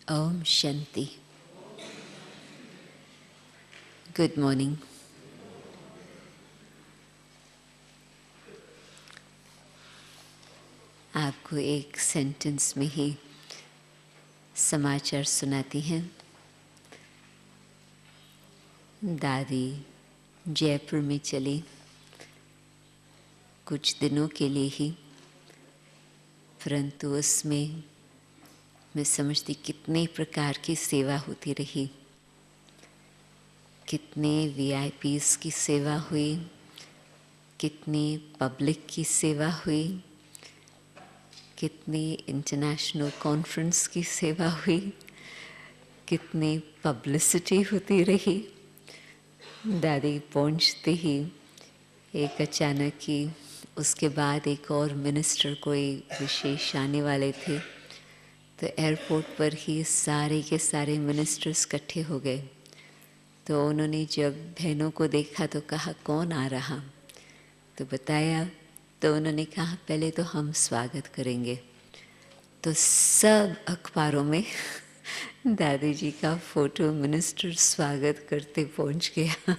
Om Shanti. Good morning. आपको एक sentence में ही समाचार सुनाती हैं। दादी जयपुर में चली कुछ दिनों के लिए ही, परंतु उसमें मैं समझती कितने प्रकार की सेवा होती रही, कितने VIPs की सेवा हुई, कितनी पब्लिक की सेवा हुई, कितनी इंटरनेशनल कॉन्फ्रेंस की सेवा हुई, कितनी पब्लिसिटी होती रही। दादी पहुंचते ही एक अचानक ही उसके बाद एक और मिनिस्टर कोई विशेष आने वाले थे, तो एयरपोर्ट पर ही सारे के सारे मिनिस्टर्स इकट्ठे हो गए। तो उन्होंने जब बहनों को देखा तो कहा कौन आ रहा, तो बताया। तो उन्होंने कहा पहले तो हम स्वागत करेंगे। तो सब अखबारों में दादी जी का फोटो मिनिस्टर स्वागत करते पहुंच गया।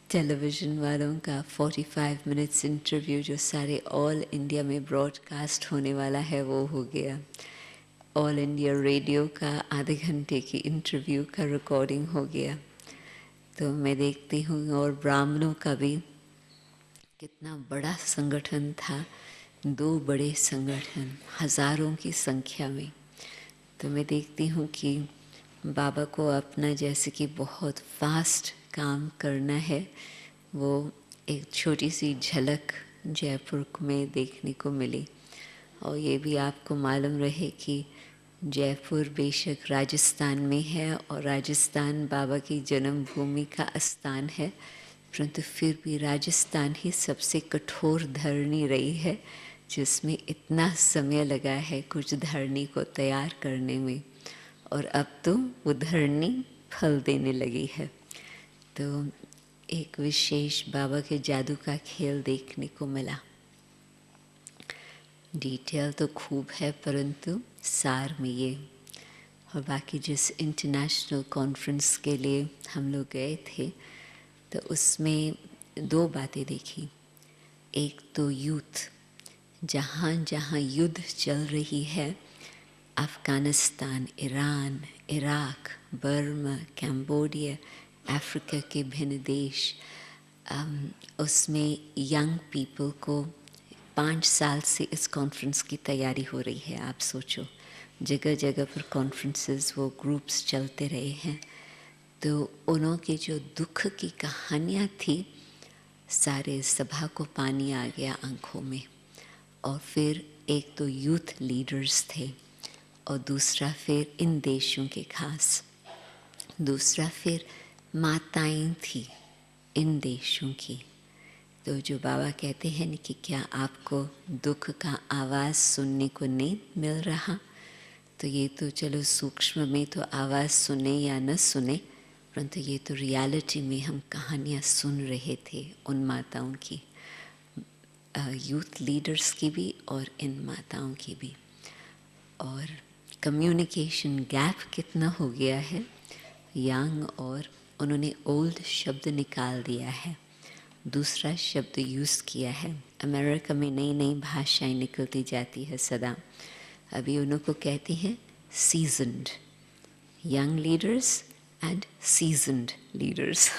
टेलीविज़न वालों का 45 मिनट्स इंटरव्यू जो सारे ऑल इंडिया में ब्रॉडकास्ट होने वाला है वो हो गया। ऑल इंडिया रेडियो का आधे घंटे की इंटरव्यू का रिकॉर्डिंग हो गया। तो मैं देखती हूँ और ब्राह्मणों का भी कितना बड़ा संगठन था, 2 बड़े संगठन हज़ारों की संख्या में। तो मैं देखती हूँ कि बाबा को अपना जैसे कि बहुत फास्ट काम करना है, वो एक छोटी सी झलक जयपुर में देखने को मिली। और ये भी आपको मालूम रहे कि जयपुर बेशक राजस्थान में है और राजस्थान बाबा की जन्मभूमि का स्थान है, परंतु फिर भी राजस्थान ही सबसे कठोर धरनी रही है, जिसमें इतना समय लगा है कुछ धरनी को तैयार करने में, और अब तो वो धरनी फल देने लगी है। तो एक विशेष बाबा के जादू का खेल देखने को मिला। डिटेल तो खूब है, परंतु सार में ये। और बाकी जिस इंटरनेशनल कॉन्फ्रेंस के लिए हम लोग गए थे, तो उसमें 2 बातें देखी। एक तो यूथ, जहाँ जहाँ युद्ध चल रही है, Afghanistan, Iran, Iraq, Burma, Cambodia, Africa के भिन्न देश, उसमें यंग पीपल को 5 साल से इस कॉन्फ्रेंस की तैयारी हो रही है। आप सोचो, जगह जगह पर कॉन्फ्रेंसेस, वो ग्रुप्स चलते रहे हैं। तो उन्हों के जो दुख की कहानियाँ थी, सारे सभा को पानी आ गया आँखों में। और फिर एक तो यूथ लीडर्स थे, और दूसरा फिर इन देशों के खास, दूसरा फिर माताएं थी इन देशों की। तो जो बाबा कहते हैं न कि क्या आपको दुख का आवाज़ सुनने को नहीं मिल रहा, तो ये तो चलो सूक्ष्म में तो आवाज़ सुने या न सुने, परंतु ये तो रियलिटी में हम कहानियाँ सुन रहे थे उन माताओं की, यूथ लीडर्स की भी और इन माताओं की भी। और कम्युनिकेशन गैप कितना हो गया है, यंग और उन्होंने ओल्ड शब्द निकाल दिया है, दूसरा शब्द यूज़ किया है। अमेरिका में नई नई भाषाएं निकलती जाती है सदा। अभी उनको कहती हैं seasoned, young leaders and seasoned leaders.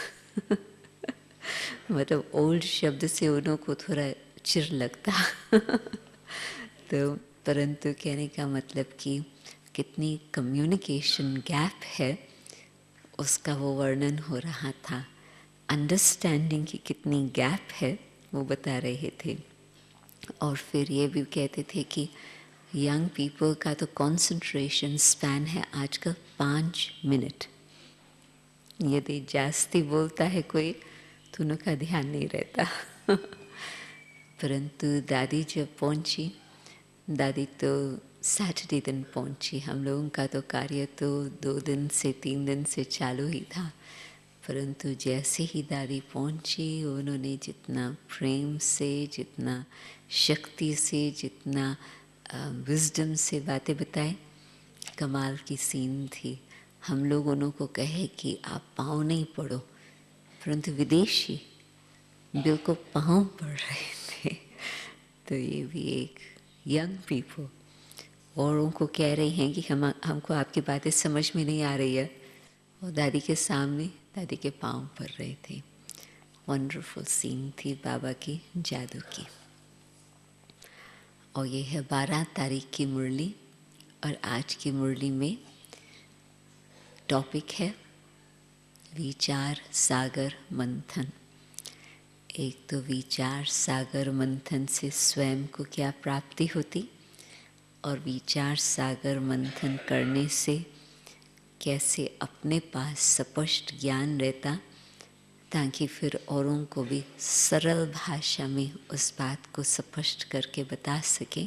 मतलब ओल्ड शब्द से उनको थोड़ा चिर लगता। तो परंतु कहने का मतलब कि कितनी कम्युनिकेशन गैप है, उसका वो वर्णन हो रहा था। अंडरस्टैंडिंग की कितनी गैप है वो बता रहे थे। और फिर ये भी कहते थे कि यंग पीपल का तो कंसंट्रेशन स्पैन है आजकल 5 मिनट। यदि जास्ती बोलता है कोई तो उनका ध्यान नहीं रहता। परंतु दादी जब पहुंची, दादी तो सैटरडे दिन पहुंची। हम लोगों का तो कार्य तो 2 दिन से 3 दिन से चालू ही था, परंतु जैसे ही दादी पहुंची, उन्होंने जितना प्रेम से, जितना शक्ति से, जितना विजडम से बातें बताए, कमाल की सीन थी। हम लोग उनको कहे कि आप पाँव नहीं पड़ो, परंतु विदेशी बिल्कुल पाँव पड़ रहे थे। तो ये भी एक यंग पीपल और उनको कह रही हैं कि हमको आपकी बातें समझ में नहीं आ रही है, और दादी के सामने दादी के पाँव पड़ रहे थे। वंडरफुल सीन थी बाबा की जादू की। और ये है 12 तारीख की मुरली, और आज की मुरली में टॉपिक है विचार सागर मंथन। एक तो विचार सागर मंथन से स्वयं को क्या प्राप्ति होती, और विचार सागर मंथन करने से कैसे अपने पास स्पष्ट ज्ञान रहता, ताकि फिर औरों को भी सरल भाषा में उस बात को स्पष्ट करके बता सके,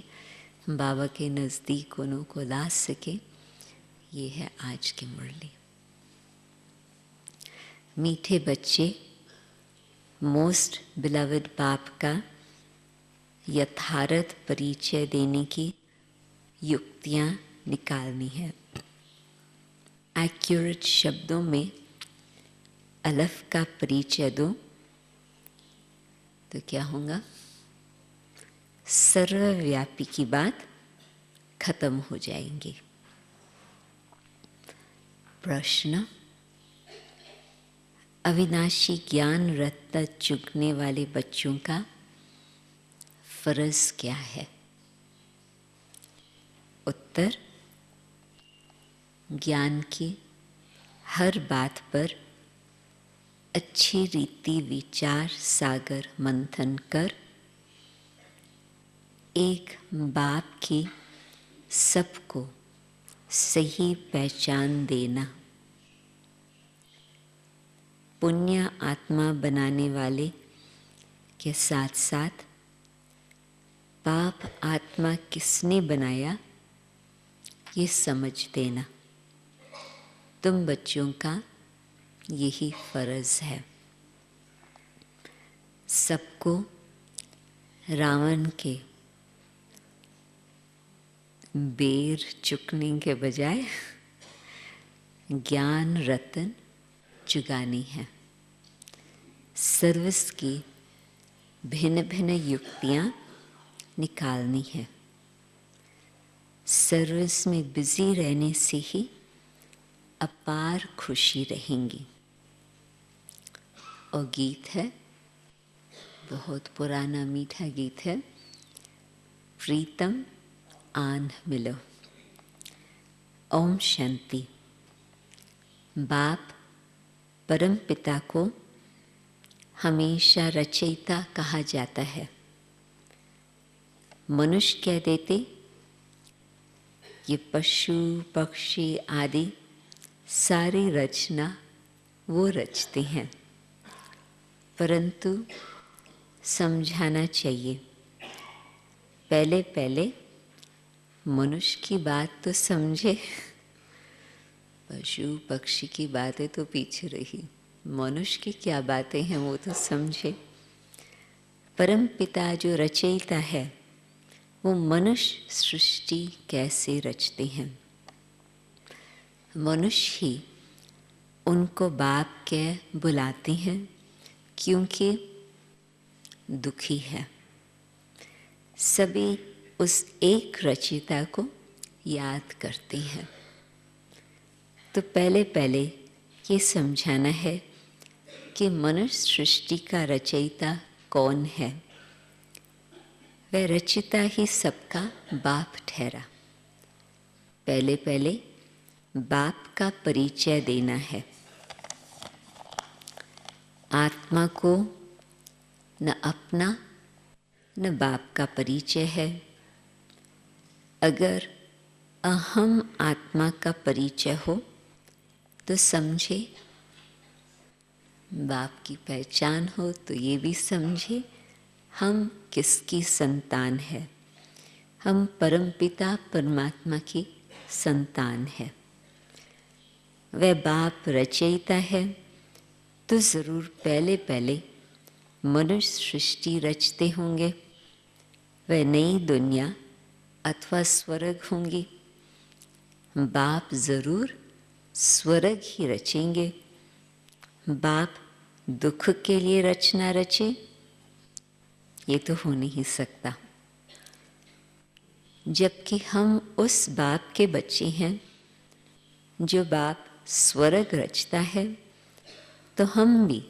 बाबा के नज़दीक उन्हों को ला सके। ये है आज की मुरली। मीठे बच्चे, मोस्ट बिलवड बाप का यथार्थ परिचय देने की युक्तियाँ निकालनी है। एक्यूरेट शब्दों में अलफ का परिचय दो तो क्या होगा? सर्वव्यापी की बात खत्म हो जाएंगी। प्रश्न: अविनाशी ज्ञान रत्न चुगने वाले बच्चों का फर्ज क्या है? उत्तर: ज्ञान की हर बात पर अच्छी रीति विचार सागर मंथन कर एक बाप की सबको सही पहचान देना, पुण्य आत्मा बनाने वाले के साथ साथ पाप आत्मा किसने बनाया ये समझ देना, तुम बच्चों का यही फर्ज है। सबको रावण के बेर चुकने के बजाय ज्ञान रतन चुगानी है। सर्विस की भिन्न भिन्न युक्तियाँ निकालनी है। सर्विस में बिजी रहने से ही अपार खुशी रहेंगी। और गीत है, बहुत पुराना मीठा गीत है, प्रीतम आन मिलो। ओम शांति। बाप परम पिता को हमेशा रचयिता कहा जाता है। मनुष्य कह देते ये पशु पक्षी आदि सारी रचना वो रचते हैं, परंतु समझाना चाहिए, पहले पहले मनुष्य की बात तो समझे, पशु पक्षी की बातें तो पीछे रही, मनुष्य की क्या बातें हैं वो तो समझे। परम पिता जो रचयिता है वो मनुष्य सृष्टि कैसे रचते हैं, मनुष्य ही उनको बाप कह बुलाते हैं, क्योंकि दुखी है। सभी उस एक रचयिता को याद करते हैं। तो पहले पहले ये समझाना है कि मनुष्य सृष्टि का रचयिता कौन है। वह रचयिता ही सबका बाप ठहरा। पहले पहले बाप का परिचय देना है। आत्मा को न अपना न बाप का परिचय है। अगर अहम आत्मा का परिचय हो तो समझे, बाप की पहचान हो तो ये भी समझे हम किसकी संतान है। हम परमपिता परमात्मा की संतान है। वह बाप रचयिता है तो ज़रूर पहले पहले मनुष्य सृष्टि रचते होंगे। वह नई दुनिया अथवा स्वर्ग होंगी। बाप ज़रूर स्वर्ग ही रचेंगे। बाप दुख के लिए रचना रचे, ये तो हो नहीं सकता। जबकि हम उस बाप के बच्चे हैं जो बाप स्वर्ग रचता है, तो हम भी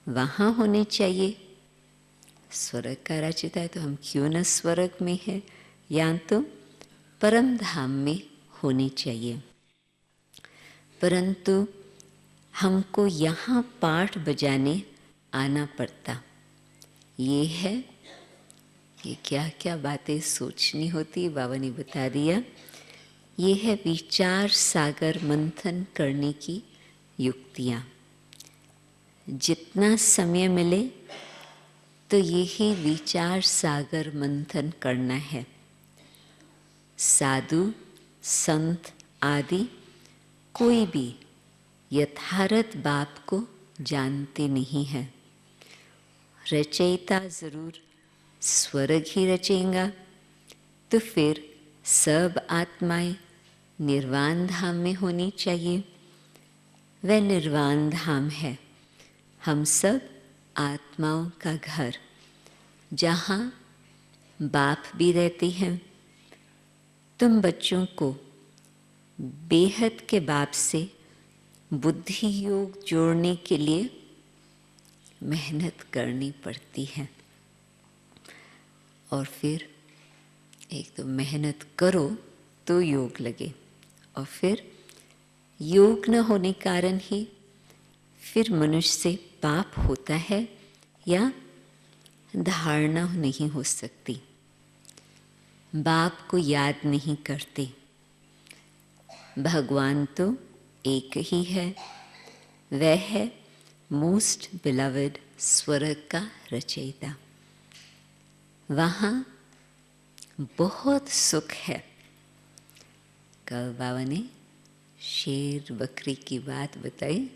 वहाँ होने चाहिए। स्वर्ग का रचता है तो हम क्यों न स्वर्ग में हैं, या तो परम धाम में होने चाहिए। परंतु हमको यहाँ पाठ बजाने आना पड़ता। ये है कि क्या क्या बातें सोचनी होती, बाबा ने बता दिया। ये है विचार सागर मंथन करने की युक्तियाँ। जितना समय मिले तो यही विचार सागर मंथन करना है। साधु संत आदि कोई भी यथार्थ बाप को जानते नहीं हैं। रचयिता ज़रूर स्वर्ग ही रचेगा, तो फिर सब आत्माएं निर्वाण धाम में होनी चाहिए। वह निर्वाण धाम है हम सब आत्माओं का घर, जहाँ बाप भी रहते हैं। तुम बच्चों को बेहद के बाप से बुद्धि योग जोड़ने के लिए मेहनत करनी पड़ती है। और फिर एक तो मेहनत करो तो योग लगे, और फिर योग न होने कारण ही फिर मनुष्य से पाप होता है या धारणा नहीं हो सकती। बाप को याद नहीं करते। भगवान तो एक ही है, वह है मोस्ट बिलवड स्वर्ग का रचयिता। वहाँ बहुत सुख है। कल बाबा ने शेर बकरी की बात बताई,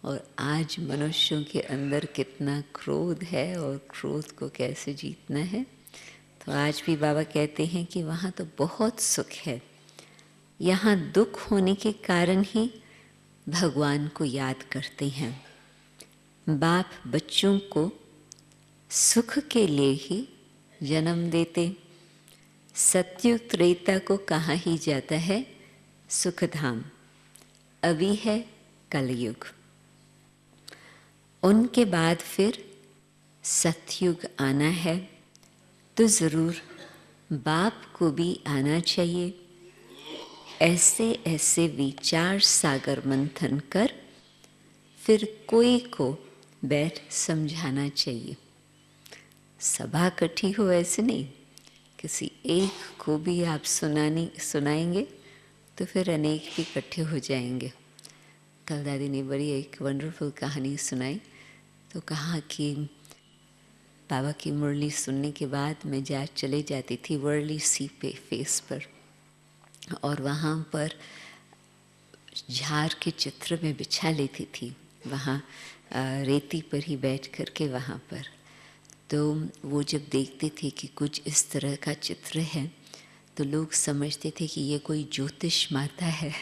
और आज मनुष्यों के अंदर कितना क्रोध है और क्रोध को कैसे जीतना है। तो आज भी बाबा कहते हैं कि वहाँ तो बहुत सुख है। यहाँ दुख होने के कारण ही भगवान को याद करते हैं। बाप बच्चों को सुख के लिए ही जन्म देते। सतयुग त्रेता को कहा ही जाता है सुखधाम। अभी है कलयुग, उनके बाद फिर सतयुग आना है। तो ज़रूर बाप को भी आना चाहिए। ऐसे ऐसे विचार सागर मंथन कर फिर कोई को बैठ समझाना चाहिए। सभा इकट्ठी हो ऐसे नहीं, किसी एक को भी आप सुनाएंगे तो फिर अनेक भी इकट्ठे हो जाएंगे। कल दादी ने बड़ी एक वंडरफुल कहानी सुनाई। तो कहा कि बाबा की मुरली सुनने के बाद मैं चले जाती थी वर्ली सी पे फेस पर, और वहाँ पर झार के चित्र में बिछा लेती थी, वहाँ रेती पर ही बैठ कर के वहाँ पर। तो वो जब देखते थे कि कुछ इस तरह का चित्र है, तो लोग समझते थे कि ये कोई ज्योतिष माता है।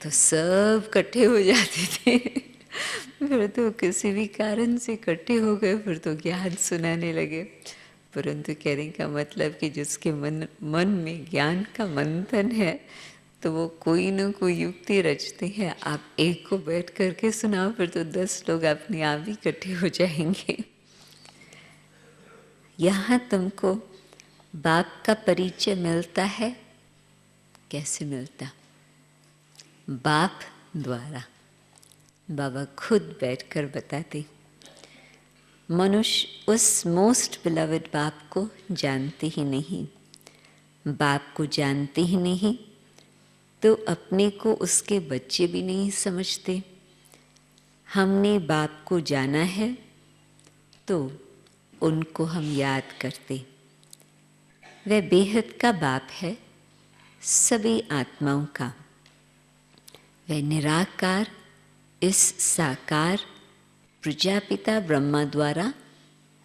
तो सब इकट्ठे हो जाते थे। फिर तो किसी भी कारण से इकट्ठे हो गए, फिर तो ज्ञान सुनाने लगे। परंतु कहने का मतलब कि जिसके मन में ज्ञान का मंथन है, तो वो कोई न कोई युक्ति रचते हैं। आप एक को बैठ करके सुनाओ, फिर तो 10 लोग अपने आप ही इकट्ठे हो जाएंगे। यहाँ तुमको बाप का परिचय मिलता है। कैसे मिलता? बाप द्वारा। बाबा खुद बैठकर बताते। मनुष्य उस मोस्ट बिलवड बाप को जानते ही नहीं। बाप को जानते ही नहीं तो अपने को उसके बच्चे भी नहीं समझते। हमने बाप को जाना है तो उनको हम याद करते। वह बेहद का बाप है सभी आत्माओं का। वह निराकार इस साकार प्रजापिता ब्रह्मा द्वारा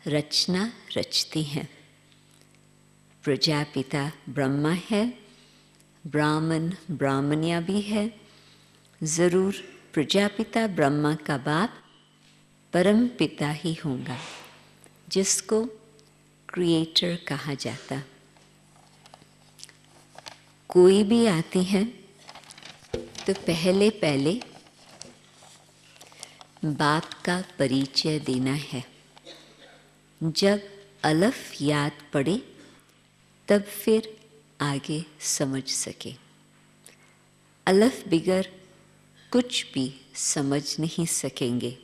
रचना रचते हैं। प्रजापिता ब्रह्मा है, ब्राह्मण ब्राह्मणिया भी है, ज़रूर प्रजापिता ब्रह्मा का बाप परम पिता ही होगा, जिसको क्रिएटर कहा जाता। कोई भी आते हैं तो पहले पहले बाप का परिचय देना है। जब अलफ याद पड़े तब फिर आगे समझ सके। अलफ बिगर कुछ भी समझ नहीं सकेंगे।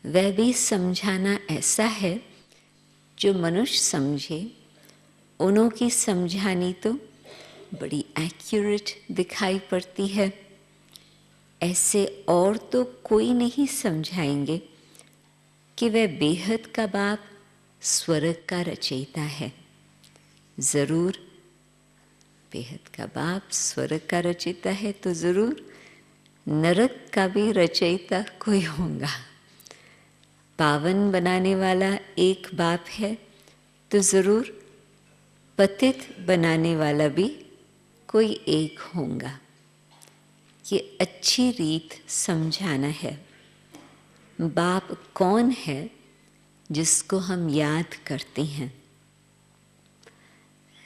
वह भी समझाना ऐसा है जो मनुष्य समझे। उन्हों की समझानी तो बड़ी एक्यूरेट दिखाई पड़ती है। ऐसे और तो कोई नहीं समझाएंगे कि वह बेहद का बाप स्वर्ग का रचयिता है। ज़रूर बेहद का बाप स्वर्ग का रचयिता है तो ज़रूर नरक का भी रचयिता कोई होगा। पावन बनाने वाला एक बाप है तो ज़रूर पतित बनाने वाला भी कोई एक होगा। ये अच्छी रीत समझाना है। बाप कौन है जिसको हम याद करते हैं?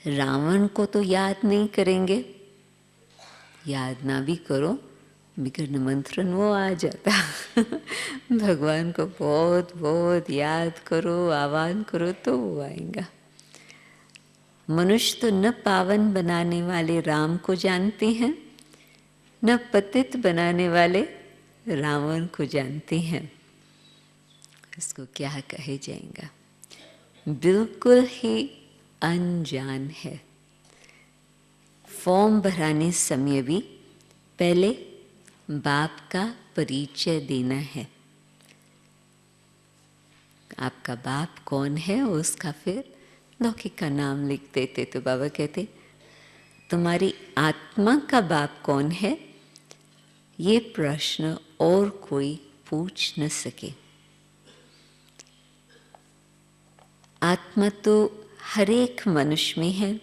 रावण को तो याद नहीं करेंगे। याद ना भी करो, बिगर निमंत्रण वो आ जाता। भगवान को बहुत बहुत याद करो, आह्वान करो तो वो आएगा। मनुष्य तो न पावन बनाने वाले राम को जानते हैं, न पतित बनाने वाले रावण को जानते हैं। इसको क्या कहे जाएगा? बिल्कुल ही अनजान है। फॉर्म भराने समय भी पहले बाप का परिचय देना है। आपका बाप कौन है उसका फिर लौकिक का नाम लिख देते तो बाबा कहते तुम्हारी आत्मा का बाप कौन है, ये प्रश्न और कोई पूछ न सके। आत्मा तो हर एक मनुष्य में है।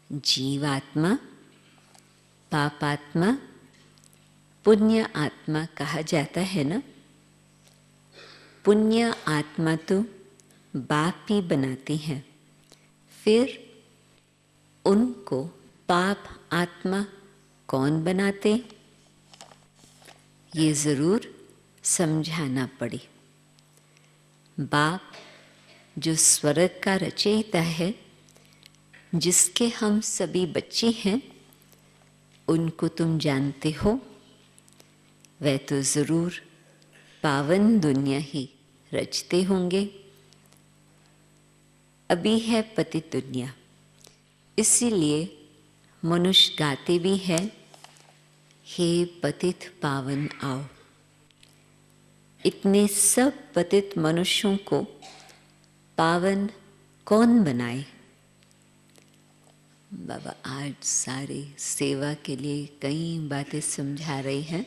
जीवात्मा, पापात्मा, पुण्य आत्मा कहा जाता है ना। पुण्य आत्मा तो बाप ही बनाते हैं, फिर उनको पाप आत्मा कौन बनाते, ये ज़रूर समझाना पड़े। बाप जो स्वर्ग का रचयिता है, जिसके हम सभी बच्चे हैं, उनको तुम जानते हो। वह तो ज़रूर पावन दुनिया ही रचते होंगे। अभी है पतित दुनिया, इसीलिए मनुष्य गाते भी है, हे पतित पावन आओ। इतने सब पतित मनुष्यों को पावन कौन बनाए? बाबा आज सारे सेवा के लिए कई बातें समझा रहे हैं,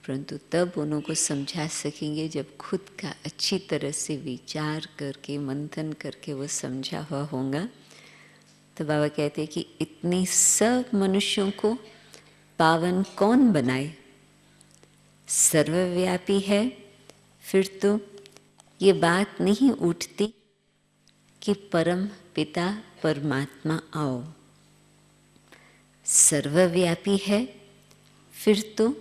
परंतु तब उनको समझा सकेंगे जब खुद का अच्छी तरह से विचार करके मंथन करके वो समझा हुआ होगा। तो बाबा कहते हैं कि इतने सब मनुष्यों को पावन कौन बनाए? सर्वव्यापी है, फिर तो ये बात नहीं उठती कि परम पिता परमात्मा आओ। सर्वव्यापी है, फिर तो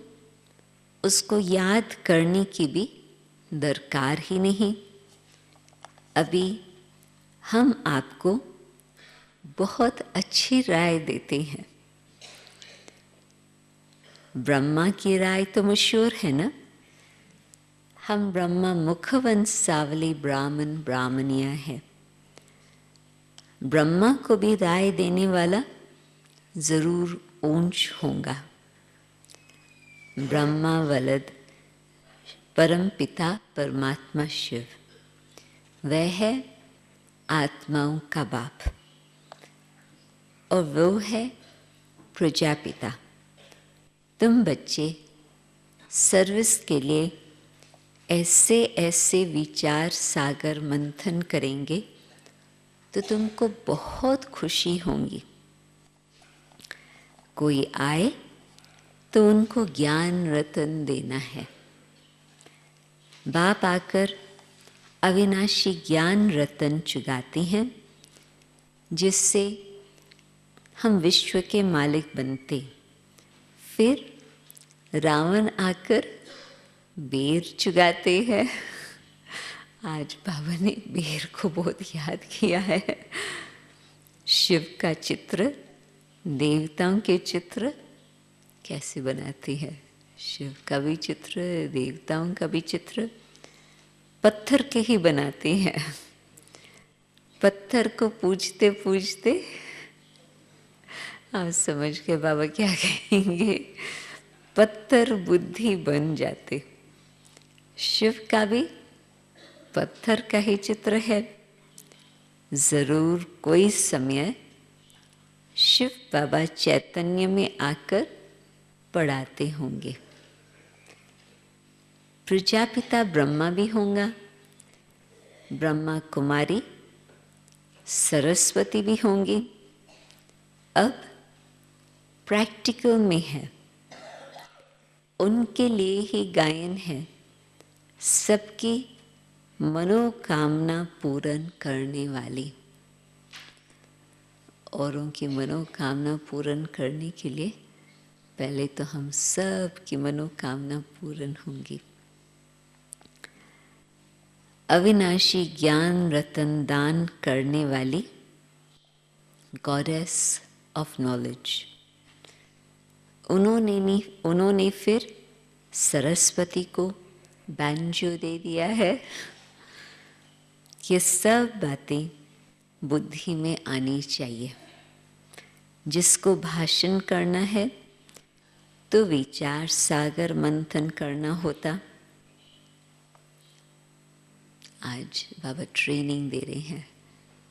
उसको याद करने की भी दरकार ही नहीं। अभी हम आपको बहुत अच्छी राय देते हैं। ब्रह्मा की राय तो मशहूर है ना। हम ब्रह्मा मुखवंशावली ब्राह्मण ब्राह्मणिया है। ब्रह्मा को भी राय देने वाला जरूर ऊंच होगा। ब्रह्मा वलद परम पिता परमात्मा शिव, वह है आत्माओं का बाप और वो है प्रजापिता। तुम बच्चे सर्विस के लिए ऐसे ऐसे विचार सागर मंथन करेंगे तो तुमको बहुत खुशी होगी। कोई आए तो उनको ज्ञान रतन देना है। बाप आकर अविनाशी ज्ञान रतन चुगाते हैं, जिससे हम विश्व के मालिक बनते। फिर रावण आकर बेर चुगाते हैं। आज बाबा ने बेर को बहुत याद किया है। शिव का चित्र, देवताओं के चित्र कैसे बनाते हैं? शिव का भी चित्र, देवताओं का भी चित्र पत्थर के ही बनाते हैं। पत्थर को पूजते पूजते आप समझ के बाबा क्या कहेंगे, पत्थर बुद्धि बन जाते। शिव का भी पत्थर का ही चित्र है। जरूर कोई समय शिव बाबा चैतन्य में आकर पढ़ाते होंगे। प्रजापिता ब्रह्मा भी होगा, ब्रह्मा कुमारी सरस्वती भी होंगी। अब प्रैक्टिकल में है, उनके लिए ही गायन है, सबकी मनोकामना पूर्ण करने वाली। औरों की मनोकामना पूर्ण करने के लिए पहले तो हम सब की मनोकामना पूर्ण होंगी। अविनाशी ज्ञान रतन दान करने वाली गॉडेस ऑफ नॉलेज, उन्होंने फिर सरस्वती को बैंजो दे दिया है। ये सब बातें बुद्धि में आनी चाहिए। जिसको भाषण करना है तो विचार सागर मंथन करना होता। आज बाबा ट्रेनिंग दे रहे हैं,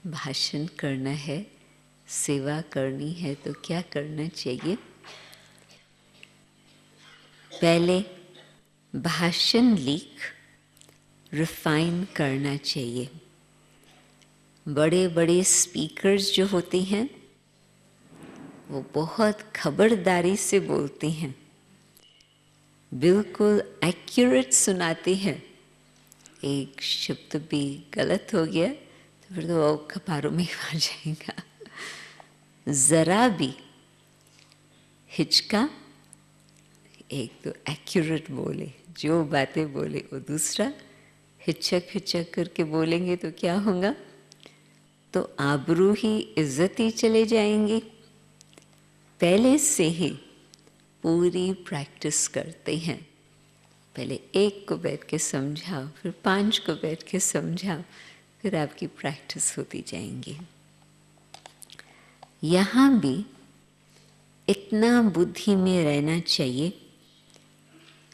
भाषण करना है, सेवा करनी है तो क्या करना चाहिए? पहले भाषण लिख रिफाइन करना चाहिए। बड़े बड़े स्पीकर्स जो होते हैं वो बहुत खबरदारी से बोलते हैं, बिल्कुल एक्यूरेट सुनाते हैं। एक शब्द भी गलत हो गया तो फिर तो वो कपारों में आ जाएगा। जरा भी हिचका, एक तो एक्यूरेट बोले, जो बातें बोले वो दूसरा हिचक हिचक करके बोलेंगे तो क्या होगा? तो आबरू ही इज्जत ही चले जाएंगे। पहले से ही पूरी प्रैक्टिस करते हैं। पहले एक को बैठ के समझाओ, फिर 5 को बैठ के समझाओ, फिर आपकी प्रैक्टिस होती जाएंगी। यहाँ भी इतना बुद्धि में रहना चाहिए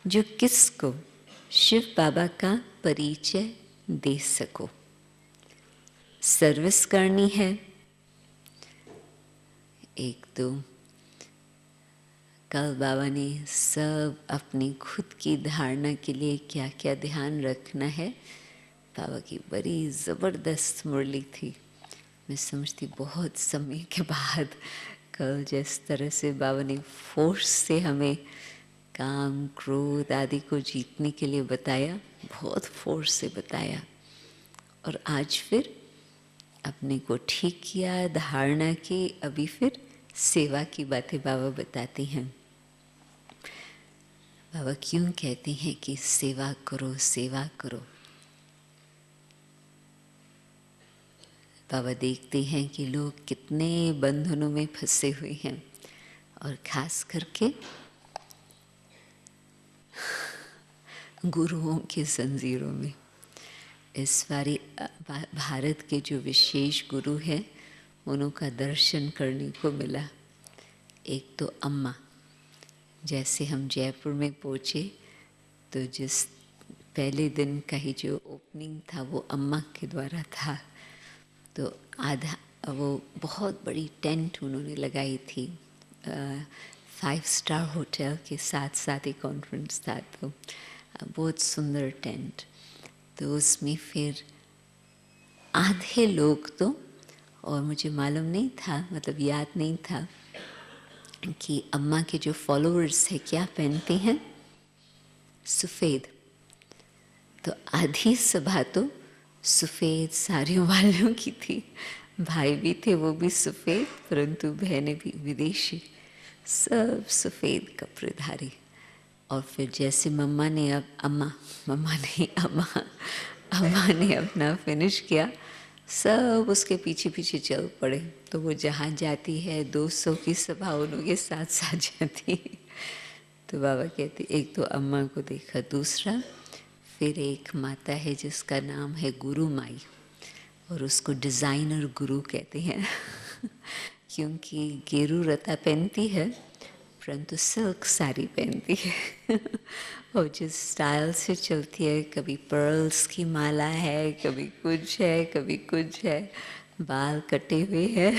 जो किसको शिव बाबा का परिचय दे सको। सर्विस करनी है। एक तो कल बाबा ने सब अपनी खुद की धारणा के लिए क्या क्या ध्यान रखना है, बाबा की बड़ी ज़बरदस्त मुरली थी। मैं समझती बहुत समय के बाद कल जिस तरह से बाबा ने फोर्स से हमें काम क्रोध आदि को जीतने के लिए बताया, बहुत फोर्स से बताया। और आज फिर अपने को ठीक किया, धारणा की, अभी फिर सेवा की बातें बाबा बताते हैं। बाबा क्यों कहते हैं कि सेवा करो, सेवा करो? बाबा देखते हैं कि लोग कितने बंधनों में फंसे हुए हैं, और खास करके गुरुओं के जंजीरों में। इस बारी भारत के जो विशेष गुरु हैं उनका दर्शन करने को मिला। एक तो अम्मा, जैसे हम जयपुर में पहुँचे तो जिस पहले दिन का ही जो ओपनिंग था वो अम्मा के द्वारा था। तो आधा वो बहुत बड़ी टेंट उन्होंने लगाई थी, 5 स्टार होटल के साथ साथ ही कॉन्फ्रेंस था, तो बहुत सुंदर टेंट। तो उसमें फिर आधे लोग तो, और मुझे मालूम नहीं था, मतलब याद नहीं था, कि अम्मा के जो फॉलोअर्स हैं क्या पहनते हैं, सफ़ेद। तो आधी सभा तो सफ़ेद साड़ियों वालों की थी, भाई भी थे वो भी सफ़ेद, परंतु बहनें भी विदेशी, सब सफ़ेद कपड़ेधारी। और फिर जैसे मम्मा ने अम्मा ने अपना फिनिश किया, सब उसके पीछे पीछे चल पड़े। तो वो जहाँ जाती है 200 की सभा उनके साथ साथ जाती। तो बाबा कहते एक तो अम्मा को देखा, दूसरा फिर एक माता है जिसका नाम है गुरु माई, और उसको डिज़ाइनर गुरु कहते हैं क्योंकि गेरू रता पहनती है परंतु सिल्क साड़ी पहनती है और जिस स्टाइल से चलती है, कभी पर्ल्स की माला है, कभी कुछ है, कभी कुछ है, बाल कटे हुए हैं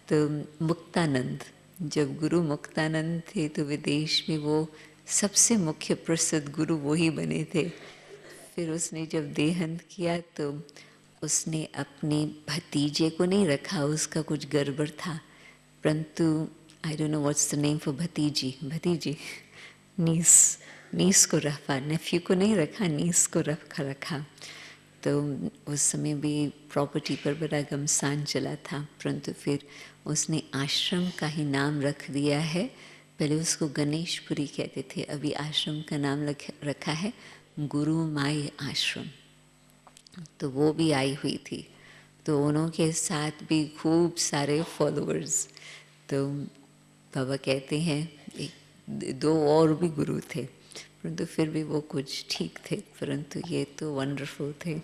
तो मुक्तानंद, जब गुरु मुक्तानंद थे तो विदेश में वो सबसे मुख्य प्रसिद्ध गुरु वही बने थे। फिर उसने जब देहांत किया तो उसने अपने भतीजे को नहीं रखा, उसका कुछ गड़बड़ था, परंतु I don't know what's the name for भतीजी नीस को रखा, नेफ्यू को नहीं रखा, नीस को रखा। तो उस समय भी प्रॉपर्टी पर बड़ा घमसान चला था, परंतु फिर उसने आश्रम का ही नाम रख दिया है। पहले उसको गणेशपुरी कहते थे, अभी आश्रम का नाम रखा है गुरु माई आश्रम। तो वो भी आई हुई थी, तो उनके साथ भी खूब सारे फॉलोअर्स। तो बाबा कहते हैं दो और भी गुरु थे, परंतु फिर भी वो कुछ ठीक थे, परंतु ये तो वंडरफुल थे।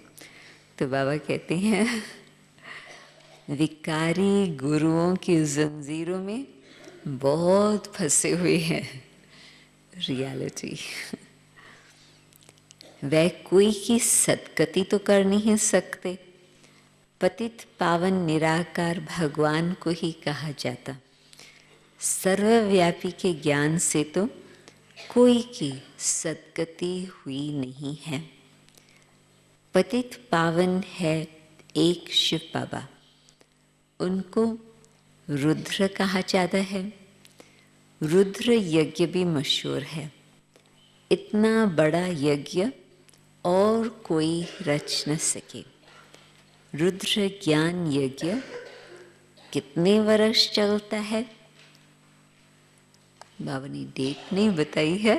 तो बाबा कहते हैं विकारी गुरुओं की जंजीरों में बहुत फंसे हुए हैं रियलिटी। वह कोई की सदगति तो कर नहीं सकते, पतित पावन निराकार भगवान को ही कहा जाता। सर्वव्यापी के ज्ञान से तो कोई की सदगति हुई नहीं है। पतित पावन है एक शिव बाबा, उनको रुद्र कहा जाता है। रुद्र यज्ञ भी मशहूर है, इतना बड़ा यज्ञ और कोई रच न सके। रुद्र ज्ञान यज्ञ कितने वर्ष चलता है? बाबा ने डेट नहीं बताई है।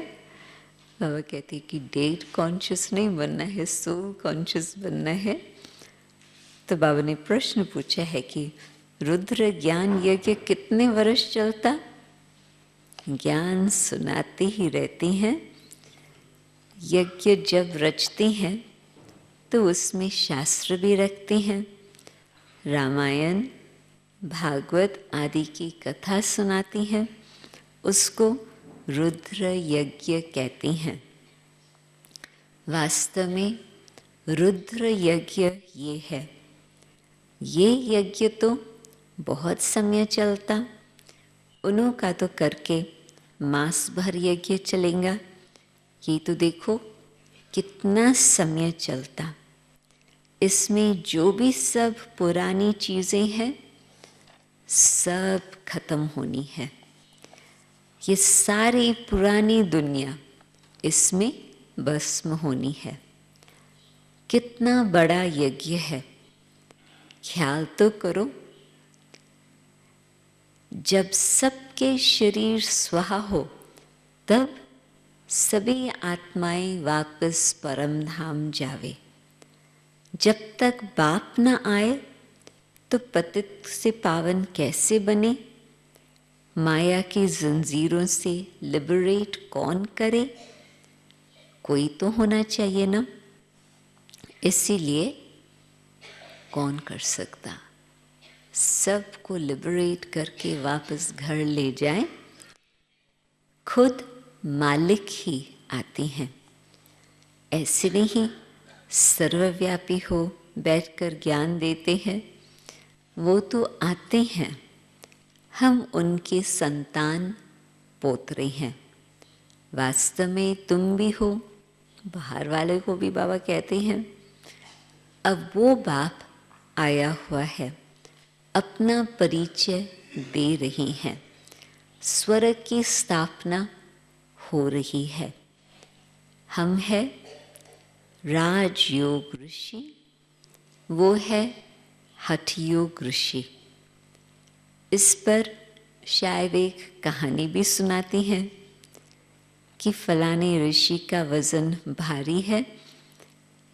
बाबा कहते हैं कि डेट कॉन्शियस नहीं बनना है, सोल कॉन्शियस बनना है। तो बाबा ने प्रश्न पूछा है कि रुद्र ज्ञान यज्ञ कितने वर्ष चलता? ज्ञान सुनाते ही रहते हैं। यज्ञ जब रचते हैं तो उसमें शास्त्र भी रखते हैं, रामायण भागवत आदि की कथा सुनाती हैं, उसको रुद्र यज्ञ कहते हैं। वास्तव में रुद्र यज्ञ ये है। ये यज्ञ तो बहुत समय चलता, उन्हों का तो करके मास भर यज्ञ चलेगा। ये तो देखो कितना समय चलता। इसमें जो भी सब पुरानी चीज़ें हैं सब खत्म होनी है। ये सारी पुरानी दुनिया इसमें भस्म होनी है। कितना बड़ा यज्ञ है, ख्याल तो करो। जब सबके शरीर स्वाहा हो तब सभी आत्माएं वापस परम धाम जावे। जब तक बाप न आए तो पतित से पावन कैसे बने? माया की जंजीरों से लिबरेट कौन करे? कोई तो होना चाहिए ना। इसीलिए कौन कर सकता? सबको लिबरेट करके वापस घर ले जाए, खुद मालिक ही आते हैं। ऐसे नहीं सर्वव्यापी हो बैठकर ज्ञान देते हैं, वो तो आते हैं। हम उनके संतान पोतरे हैं। वास्तव में तुम भी हो, बाहर वाले को भी बाबा कहते हैं। अब वो बाप आया हुआ है, अपना परिचय दे रही हैं। स्वर्ग की स्थापना हो रही है। हम है राजयोग ऋषि, वो है हठयोग ऋषि। इस पर शायद एक कहानी भी सुनाती हैं कि फलाने ऋषि का वज़न भारी है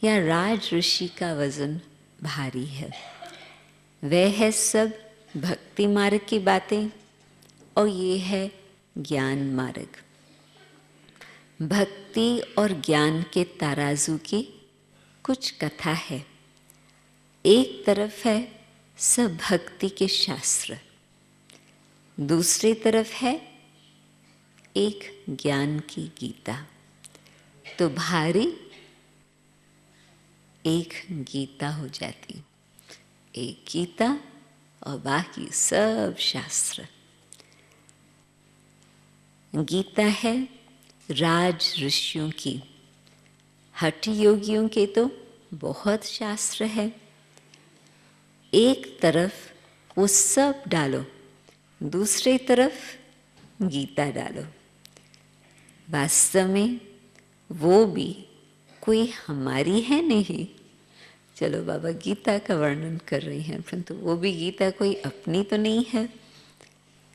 या राज ऋषि का वज़न भारी है। वह है सब भक्ति मार्ग की बातें और ये है ज्ञान मार्ग। भक्ति और ज्ञान के तराजू की कुछ कथा है। एक तरफ है सब भक्ति के शास्त्र, दूसरी तरफ है एक ज्ञान की गीता। तो भारी एक गीता हो जाती, एक गीता और बाकी सब शास्त्र। गीता है राज ऋषियों की, हठ योगियों के तो बहुत शास्त्र है। एक तरफ वो सब डालो, दूसरी तरफ गीता डालो। वास्तव में वो भी कोई हमारी है नहीं। चलो बाबा गीता का वर्णन कर रही हैं, परंतु वो भी गीता कोई अपनी तो नहीं है,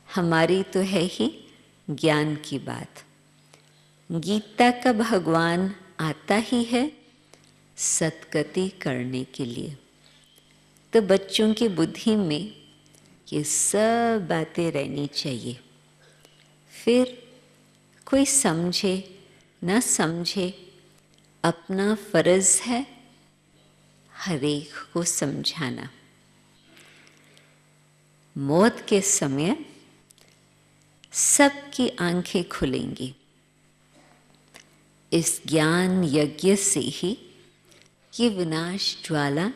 हमारी तो है ही ज्ञान की बात। गीता का भगवान आता ही है सद्गति करने के लिए। तो बच्चों की बुद्धि में ये सब बातें रहनी चाहिए। फिर कोई समझे न समझे, अपना फर्ज है हर एक को समझाना। मौत के समय सबकी आंखें खुलेंगी। इस ज्ञान यज्ञ से ही ये विनाश ज्वाला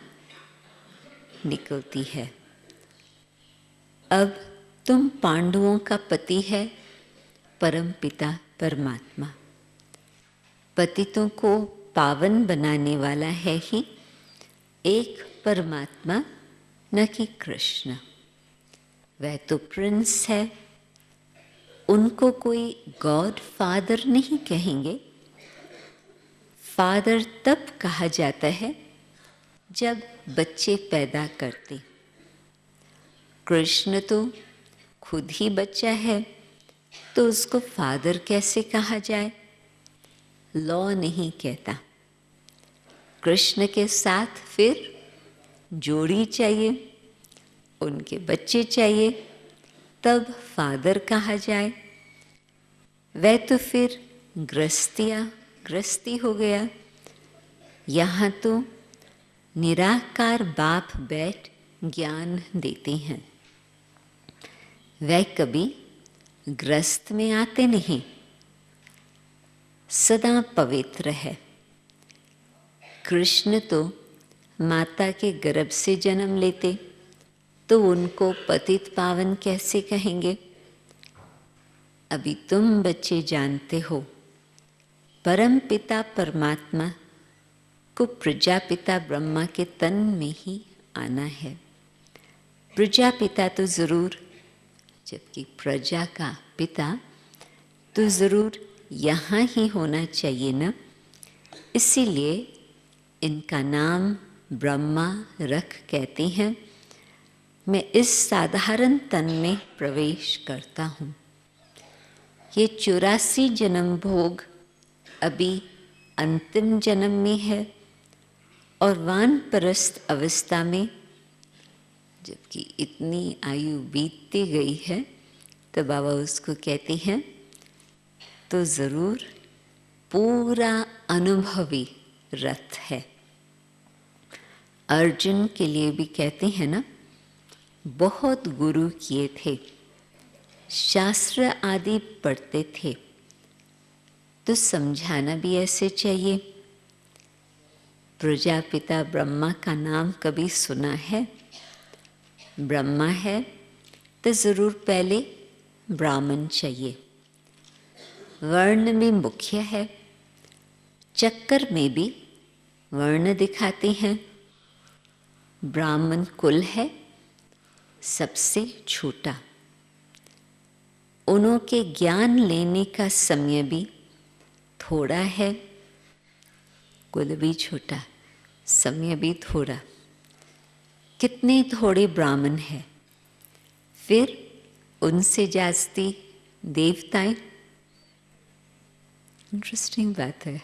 निकलती है। अब तुम पांडवों का पति है परम पिता परमात्मा। पतितों को पावन बनाने वाला है ही एक परमात्मा, न कि कृष्ण। वह तो प्रिंस है, उनको कोई गॉड फादर नहीं कहेंगे। फादर तब कहा जाता है जब बच्चे पैदा करते। कृष्ण तो खुद ही बच्चा है, तो उसको फादर कैसे कहा जाए? लॉ नहीं कहता। कृष्ण के साथ फिर जोड़ी चाहिए, उनके बच्चे चाहिए, तब फादर कहा जाए। वह तो फिर गृहस्थी हो गया। यहाँ तो निराकार बाप बैठ ज्ञान देते हैं। वह कभी ग्रस्त में आते नहीं, सदा पवित्र है। कृष्ण तो माता के गर्भ से जन्म लेते, तो उनको पतित पावन कैसे कहेंगे? अभी तुम बच्चे जानते हो, परम पिता परमात्मा को प्रजापिता ब्रह्मा के तन में ही आना है। प्रजापिता तो ज़रूर, जबकि प्रजा का पिता तो ज़रूर यहाँ ही होना चाहिए ना। इसीलिए इनका नाम ब्रह्मा रख कहते हैं। मैं इस साधारण तन में प्रवेश करता हूँ। ये 84 जन्म भोग अभी अंतिम जन्म में है और वानप्रस्थ अवस्था में, जबकि इतनी आयु बीतती गई है, तो बाबा उसको कहते हैं तो ज़रूर पूरा अनुभवी रथ है। अर्जुन के लिए भी कहते हैं ना, बहुत गुरु किए थे, शास्त्र आदि पढ़ते थे, तो समझाना भी ऐसे चाहिए। प्रजापिता ब्रह्मा का नाम कभी सुना है? ब्रह्मा है तो ज़रूर पहले ब्राह्मण चाहिए। वर्ण भी मुख्य है, चक्कर में भी वर्ण दिखाते हैं। ब्राह्मण कुल है सबसे छोटा, उन्हों के ज्ञान लेने का समय भी थोड़ा है, कुल भी छोटा, समय भी थोड़ा। कितने थोड़े ब्राह्मण हैं, फिर उनसे जास्ती देवताएं। इंटरेस्टिंग बात है।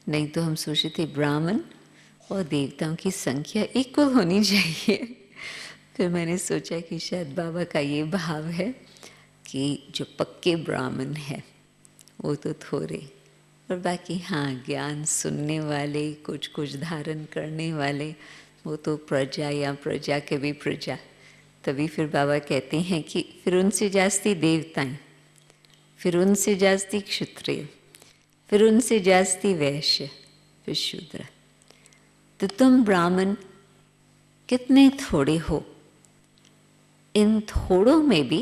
नहीं तो हम सोचे थे ब्राह्मण और देवताओं की संख्या इक्वल होनी चाहिए। फिर मैंने सोचा कि शायद बाबा का ये भाव है कि जो पक्के ब्राह्मण हैं वो तो थोड़े, और बाकी हाँ ज्ञान सुनने वाले, कुछ कुछ धारण करने वाले, वो तो प्रजा या प्रजा के भी प्रजा। तभी फिर बाबा कहते हैं कि फिर उनसे जास्ती देवताएं, फिर उनसे जास्ती क्षत्रिय, फिर उनसे जास्ती वैश्य, फिर शूद्र। तो तुम ब्राह्मण कितने थोड़े हो। इन थोड़ों में भी,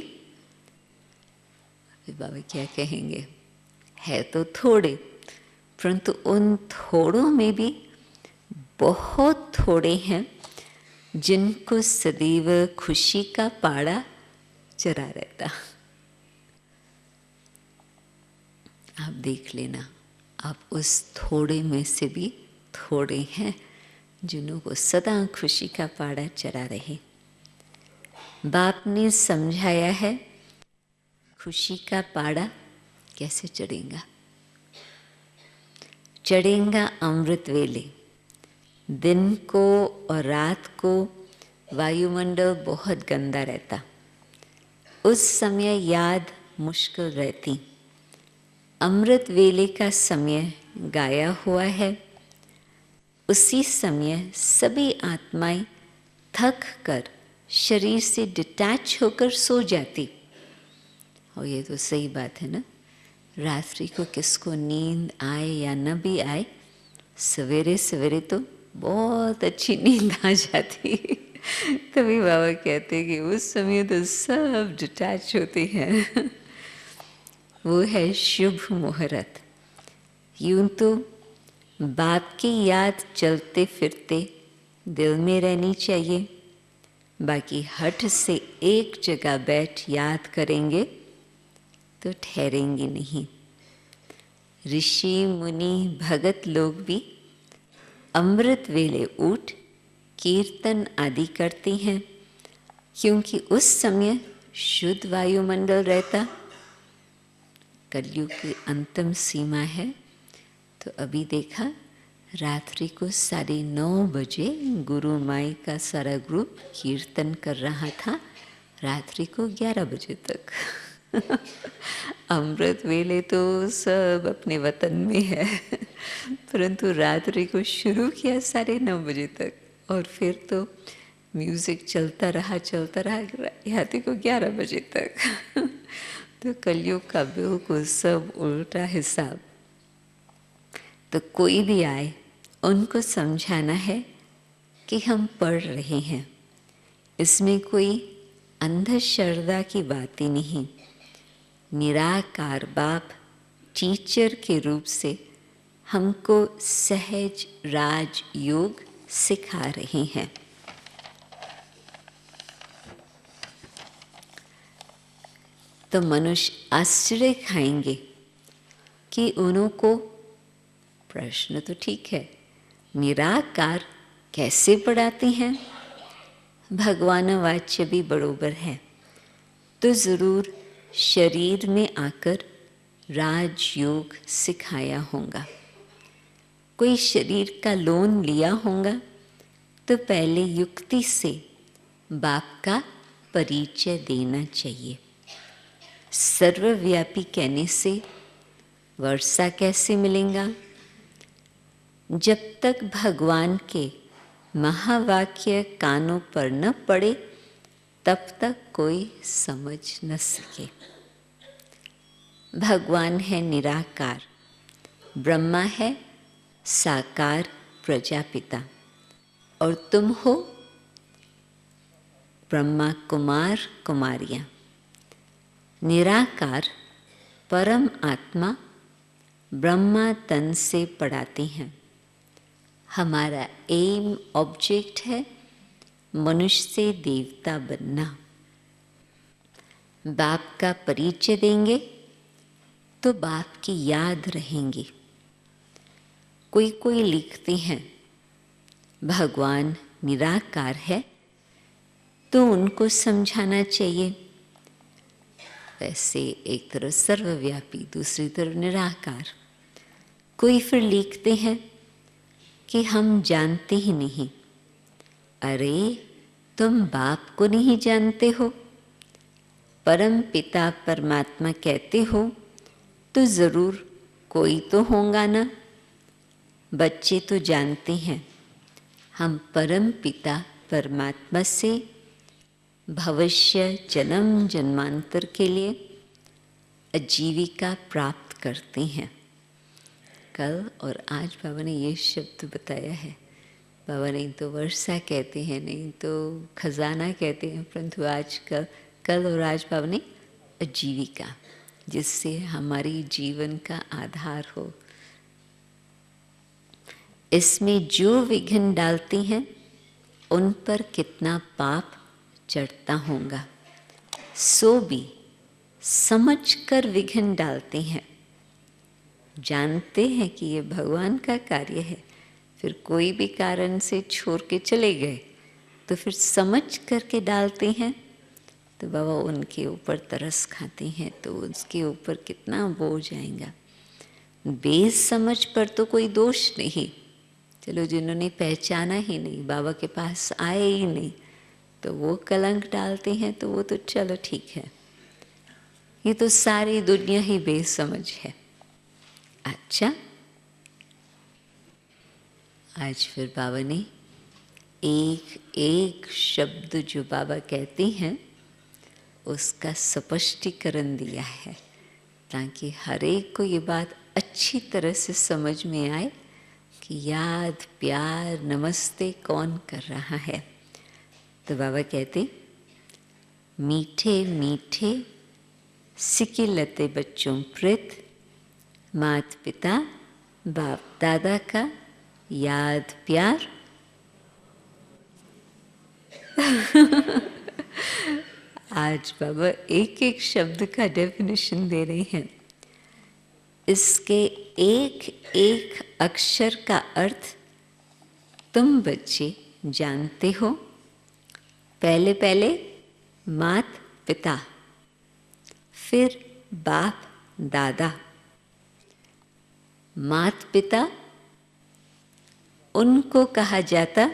बाबा क्या कहेंगे, है तो थोड़े, परंतु उन थोड़ों में भी बहुत थोड़े हैं जिनको सदैव खुशी का पाड़ा चढ़ा रहता। आप देख लेना, आप उस थोड़े में से भी थोड़े हैं जिन्हों को सदा खुशी का पाड़ा चढ़ा रहे। बाप ने समझाया है खुशी का पाड़ा कैसे चढ़ेगा। चढ़ेगा अमृत वेले। दिन को और रात को वायुमंडल बहुत गंदा रहता, उस समय याद मुश्किल रहती। अमृत वेले का समय गाया हुआ है। उसी समय सभी आत्माएं थक कर शरीर से डिटैच होकर सो जाती। और ये तो सही बात है ना, रात्रि को किसको नींद आए या न भी आए, सवेरे सवेरे तो बहुत अच्छी नींद आ जाती। तभी बाबा कहते हैं कि उस समय तो सब डिटैच होते हैं। वो है शुभ मुहूर्त। यूं तो बाप की याद चलते फिरते दिल में रहनी चाहिए, बाकी हठ से एक जगह बैठ याद करेंगे तो ठहरेंगे नहीं। ऋषि मुनि भगत लोग भी अमृत वेले उठ कीर्तन आदि करते हैं, क्योंकि उस समय शुद्ध वायुमंडल रहता। कलयुग की अंतिम सीमा है। तो अभी देखा, रात्रि को 9:30 बजे गुरु माई का सारा ग्रुप कीर्तन कर रहा था, रात्रि को 11 बजे तक। अमृत वेले तो सब अपने वतन में है, परंतु रात्रि को शुरू किया 9:30 बजे तक, और फिर तो म्यूज़िक चलता रहा रात्रि को 11 बजे तक। तो कलयुग का बिल्कुल सब उल्टा हिसाब। तो कोई भी आए, उनको समझाना है कि हम पढ़ रहे हैं, इसमें कोई अंधश्रद्धा की बात ही नहीं। निराकार बाप टीचर के रूप से हमको सहज राज योग सिखा रहे हैं। तो मनुष्य आश्चर्य खाएंगे कि उनको, प्रश्न तो ठीक है, निराकार कैसे पढ़ाते हैं, भगवान वाच्य भी बरोबर है, तो ज़रूर शरीर में आकर राजयोग सिखाया होगा। कोई शरीर का लोन लिया होगा तो पहले युक्ति से बाप का परिचय देना चाहिए। सर्वव्यापी कहने से वर्षा कैसे मिलेगा? जब तक भगवान के महावाक्य कानों पर न पड़े तब तक कोई समझ न सके। भगवान है निराकार, ब्रह्मा है साकार प्रजापिता, और तुम हो ब्रह्मा कुमार कुमारियाँ। निराकार परम आत्मा ब्रह्मा तन से पढ़ाते हैं। हमारा एम ऑब्जेक्ट है मनुष्य से देवता बनना। बाप का परिचय देंगे तो बाप की याद रहेंगी। कोई कोई लिखते हैं भगवान निराकार है, तो उनको समझाना चाहिए। वैसे एक तरफ सर्वव्यापी, दूसरी तरफ निराकार। कोई फिर लिखते हैं कि हम जानते ही नहीं। अरे तुम बाप को नहीं जानते हो, परम पिता परमात्मा कहते हो तो ज़रूर कोई तो होगा ना। बच्चे तो जानते हैं हम परम पिता परमात्मा से भविष्य जन्म जन्मांतर के लिए आजीविका प्राप्त करते हैं। कल और आज बाबा ने ये शब्द बताया है। बाबा नहीं तो वर्षा कहते हैं, नहीं तो खजाना कहते हैं, परंतु आज कल और आज बाबा ने आजीविका, जिससे हमारी जीवन का आधार हो। इसमें जो विघ्न डालते हैं उन पर कितना पाप चढ़ता होगा, सो भी समझ कर विघ्न डालते हैं। जानते हैं कि ये भगवान का कार्य है, फिर कोई भी कारण से छोड़ के चले गए तो फिर समझ करके डालते हैं, तो बाबा उनके ऊपर तरस खाते हैं, तो उसके ऊपर कितना बोझ आएगा। बेसमझ पर तो कोई दोष नहीं, चलो जिन्होंने पहचाना ही नहीं, बाबा के पास आए ही नहीं, तो वो कलंक डालते हैं, तो वो तो चलो ठीक है। ये तो सारी दुनिया ही बेसमझ है। अच्छा, आज फिर बाबा ने एक एक शब्द जो बाबा कहते हैं उसका स्पष्टीकरण दिया है, ताकि हर एक को ये बात अच्छी तरह से समझ में आए कि याद प्यार नमस्ते कौन कर रहा है। तो बाबा कहते, मीठे मीठे सिकिलते बच्चों प्रति माता पिता बाप दादा का याद प्यार। आज बाबा एक एक शब्द का डेफिनेशन दे रहे हैं। इसके एक एक अक्षर का अर्थ तुम बच्चे जानते हो। पहले पहले मात पिता, फिर बाप दादा। मात पिता उनको कहा जाता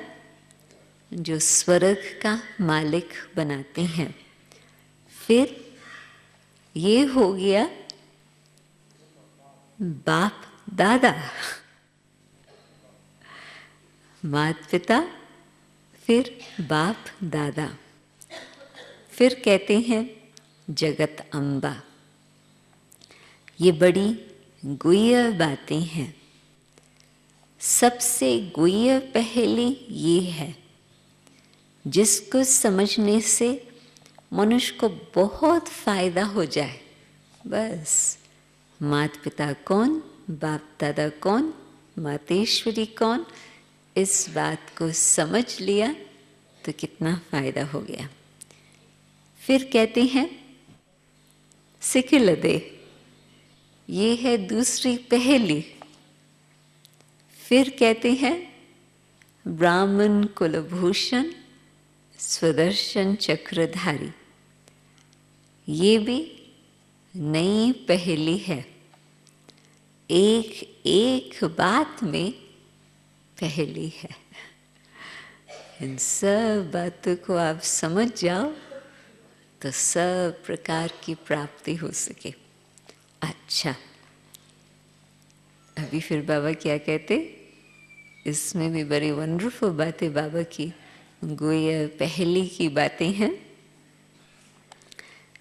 जो स्वर्ग का मालिक बनाते हैं। फिर ये हो गया बाप दादा, माता पिता, फिर बाप दादा। फिर कहते हैं जगत अम्बा। ये बड़ी गुह्य बातें हैं। सबसे गुह्य पहली ये है जिसको समझने से मनुष्य को बहुत फायदा हो जाए। बस माता पिता कौन, बाप दादा कौन, मातेश्वरी कौन, इस बात को समझ लिया तो कितना फायदा हो गया। फिर कहते हैं सिकिलदे, ये है दूसरी पहली। फिर कहते हैं ब्राह्मण कुलभूषण स्वदर्शन चक्रधारी, ये भी नई पहेली है। एक एक बात में पहेली है। इन सब बातों को आप समझ जाओ तो सब प्रकार की प्राप्ति हो सके। अच्छा, अभी फिर बाबा क्या कहते, इसमें भी बड़ी वंडरफुल बातें बाबा की गुह्य पहली की बातें हैं।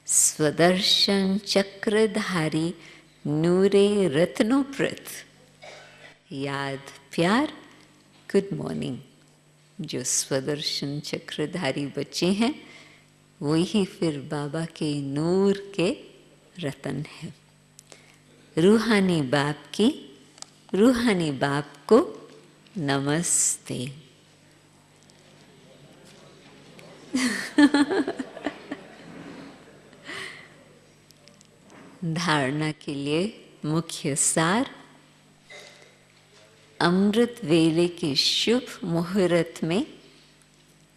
स्वदर्शन चक्रधारी नूरे रत्नोप्रत याद प्यार गुड मॉर्निंग। जो स्वदर्शन चक्रधारी बच्चे हैं वही फिर बाबा के नूर के रतन है। रूहानी बाप की, रूहानी बाप को नमस्ते। धारणा के लिए मुख्य सार। अमृत वेले के शुभ मुहूर्त में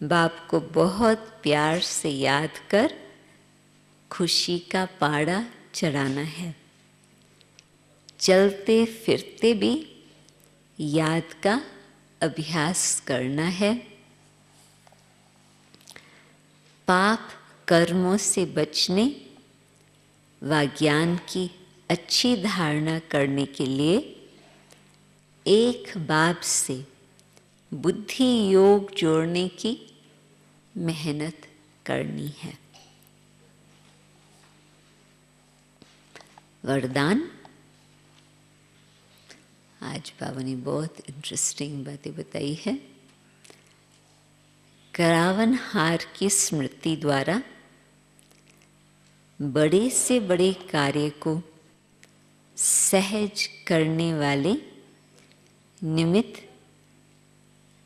बाप को बहुत प्यार से याद कर खुशी का पाड़ा चढ़ाना है। चलते फिरते भी याद का अभ्यास करना है। पाप कर्मों से बचने व ज्ञान की अच्छी धारणा करने के लिए एक बाप से बुद्धि योग जोड़ने की मेहनत करनी है। वरदान। आज बाबा ने बहुत इंटरेस्टिंग बातें बताई है। करावनहार की स्मृति द्वारा बड़े से बड़े कार्य को सहज करने वाले निमित्त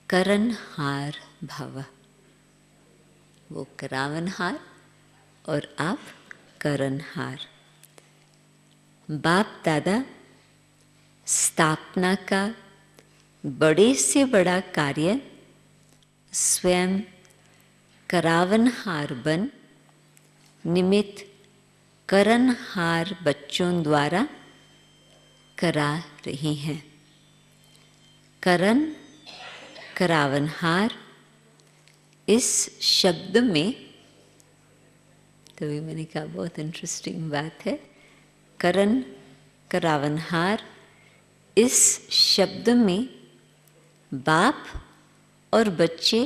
करनहार भव। वो करावनहार और आप करनहार। बाप दादा स्थापना का बड़े से बड़ा कार्य स्वयं करावनहार बन निमित्त करनहार बच्चों द्वारा करा रहे हैं। करन करावनहार इस शब्द में, तो भी मैंने कहा बहुत इंटरेस्टिंग बात है। करन करावनहार इस शब्द में बाप और बच्चे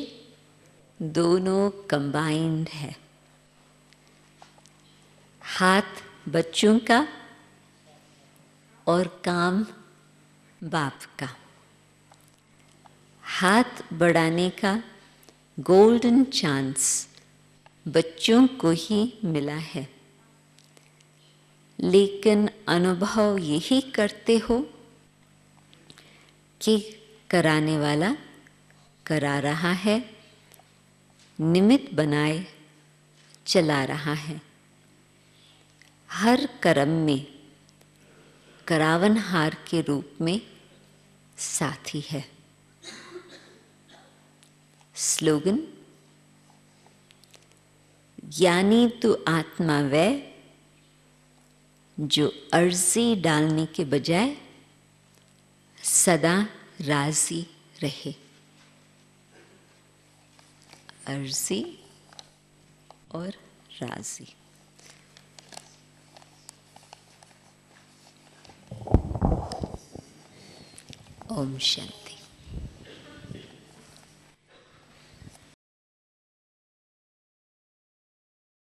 दोनों कंबाइंड है। हाथ बच्चों का और काम बाप का। हाथ बढ़ाने का गोल्डन चांस बच्चों को ही मिला है, लेकिन अनुभव यही करते हो कि कराने वाला करा रहा है, निमित्त बनाए चला रहा है। हर कर्म में करावनहार के रूप में साथी है। स्लोगन। ज्ञानी तू आत्मा वह जो अर्जी डालने के बजाय सदा राजी रहे। अर्जी और राजी। ओम शांति।